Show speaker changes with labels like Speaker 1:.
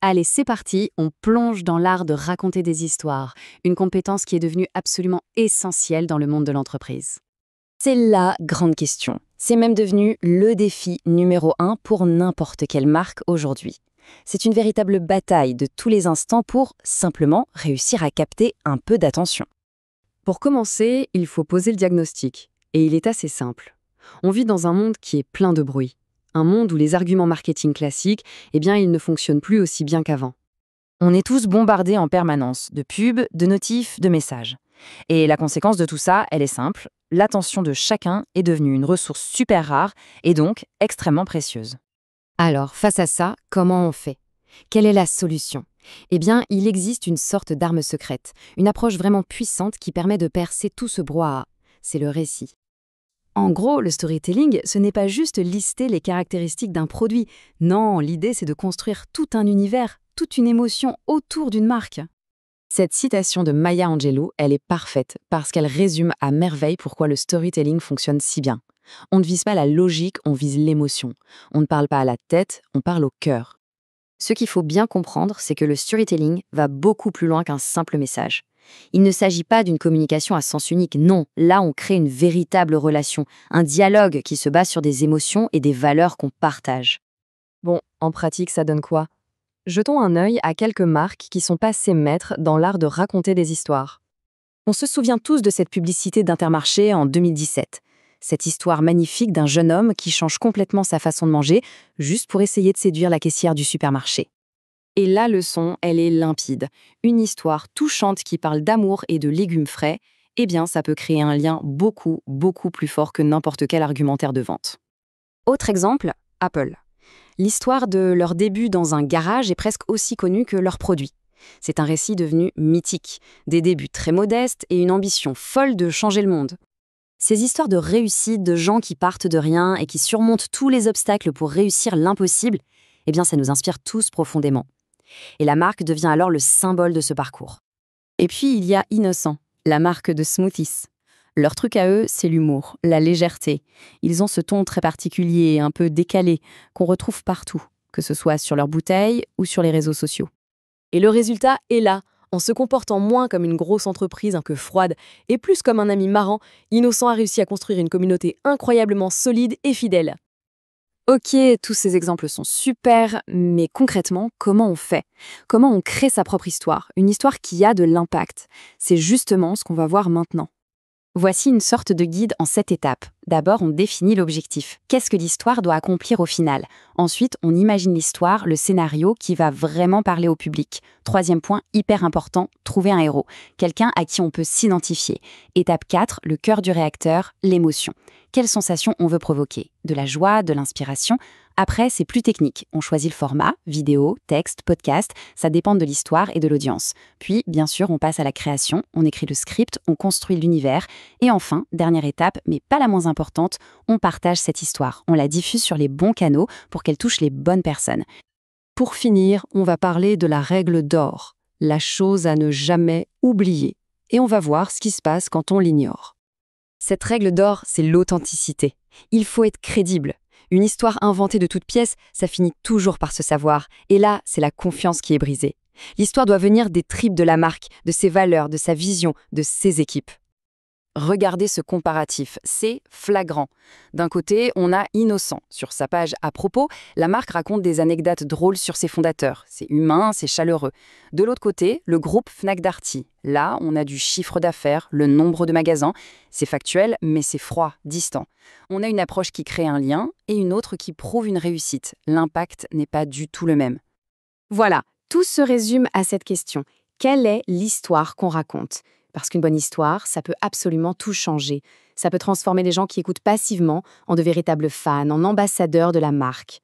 Speaker 1: Allez, c'est parti, on plonge dans l'art de raconter des histoires, une compétence qui est devenue absolument essentielle dans le monde de l'entreprise.
Speaker 2: C'est la grande question. C'est même devenu le défi numéro 1 pour n'importe quelle marque aujourd'hui. C'est une véritable bataille de tous les instants pour simplement réussir à capter un peu d'attention.
Speaker 1: Pour commencer, il faut poser le diagnostic, et il est assez simple. On vit dans un monde qui est plein de bruit. Un monde où les arguments marketing classiques, ils ne fonctionnent plus aussi bien qu'avant.
Speaker 2: On est tous bombardés en permanence de pubs, de notifs, de messages. Et la conséquence de tout ça, elle est simple. L'attention de chacun est devenue une ressource super rare et donc extrêmement précieuse.
Speaker 1: Alors, face à ça, comment on fait? Quelle est la solution? Il existe une sorte d'arme secrète, une approche vraiment puissante qui permet de percer tout ce brouhaha. C'est le récit. En gros, le storytelling, ce n'est pas juste lister les caractéristiques d'un produit. Non, l'idée, c'est de construire tout un univers, toute une émotion autour d'une marque. Cette citation de Maya Angelou, elle est parfaite parce qu'elle résume à merveille pourquoi le storytelling fonctionne si bien. On ne vise pas la logique, on vise l'émotion. On ne parle pas à la tête, on parle au cœur. Ce qu'il faut bien comprendre, c'est que le storytelling va beaucoup plus loin qu'un simple message. Il ne s'agit pas d'une communication à sens unique, non. Là, on crée une véritable relation, un dialogue qui se base sur des émotions et des valeurs qu'on partage. Bon, en pratique, ça donne quoi? Jetons un œil à quelques marques qui sont passées maîtres dans l'art de raconter des histoires. On se souvient tous de cette publicité d'Intermarché en 2017. Cette histoire magnifique d'un jeune homme qui change complètement sa façon de manger, juste pour essayer de séduire la caissière du supermarché. Et la leçon, elle est limpide. Une histoire touchante qui parle d'amour et de légumes frais, ça peut créer un lien beaucoup, beaucoup plus fort que n'importe quel argumentaire de vente. Autre exemple, Apple. L'histoire de leur début dans un garage est presque aussi connue que leur produit. C'est un récit devenu mythique, des débuts très modestes et une ambition folle de changer le monde. Ces histoires de réussite, de gens qui partent de rien et qui surmontent tous les obstacles pour réussir l'impossible, ça nous inspire tous profondément. Et la marque devient alors le symbole de ce parcours. Et puis, il y a Innocent, la marque de smoothies. Leur truc à eux, c'est l'humour, la légèreté. Ils ont ce ton très particulier, un peu décalé, qu'on retrouve partout, que ce soit sur leurs bouteilles ou sur les réseaux sociaux. Et le résultat est là. En se comportant moins comme une grosse entreprise un peu froide et plus comme un ami marrant, Innocent a réussi à construire une communauté incroyablement solide et fidèle. Ok, tous ces exemples sont super, mais concrètement, comment on fait? Comment on crée sa propre histoire? Une histoire qui a de l'impact. C'est justement ce qu'on va voir maintenant. Voici une sorte de guide en 7 étapes. D'abord, on définit l'objectif. Qu'est-ce que l'histoire doit accomplir au final? Ensuite, on imagine l'histoire, le scénario qui va vraiment parler au public. Troisième point, hyper important, trouver un héros. Quelqu'un à qui on peut s'identifier. Étape 4, le cœur du réacteur, l'émotion. Quelle sensation on veut provoquer? De la joie, de l'inspiration? Après, c'est plus technique. On choisit le format, vidéo, texte, podcast, ça dépend de l'histoire et de l'audience. Puis, bien sûr, on passe à la création, on écrit le script, on construit l'univers. Et enfin, dernière étape, mais pas la moins importante, on partage cette histoire. On la diffuse sur les bons canaux pour qu'elle touche les bonnes personnes. Pour finir, on va parler de la règle d'or, la chose à ne jamais oublier. Et on va voir ce qui se passe quand on l'ignore. Cette règle d'or, c'est l'authenticité. Il faut être crédible. Une histoire inventée de toutes pièces, ça finit toujours par se savoir. Et là, c'est la confiance qui est brisée. L'histoire doit venir des tripes de la marque, de ses valeurs, de sa vision, de ses équipes. Regardez ce comparatif, c'est flagrant. D'un côté, on a Innocent. Sur sa page à propos, la marque raconte des anecdotes drôles sur ses fondateurs. C'est humain, c'est chaleureux. De l'autre côté, le groupe Fnac Darty. Là, on a du chiffre d'affaires, le nombre de magasins. C'est factuel, mais c'est froid, distant. On a une approche qui crée un lien et une autre qui prouve une réussite. L'impact n'est pas du tout le même. Voilà, tout se résume à cette question. Quelle est l'histoire qu'on raconte ? Parce qu'une bonne histoire, ça peut absolument tout changer. Ça peut transformer les gens qui écoutent passivement en de véritables fans, en ambassadeurs de la marque.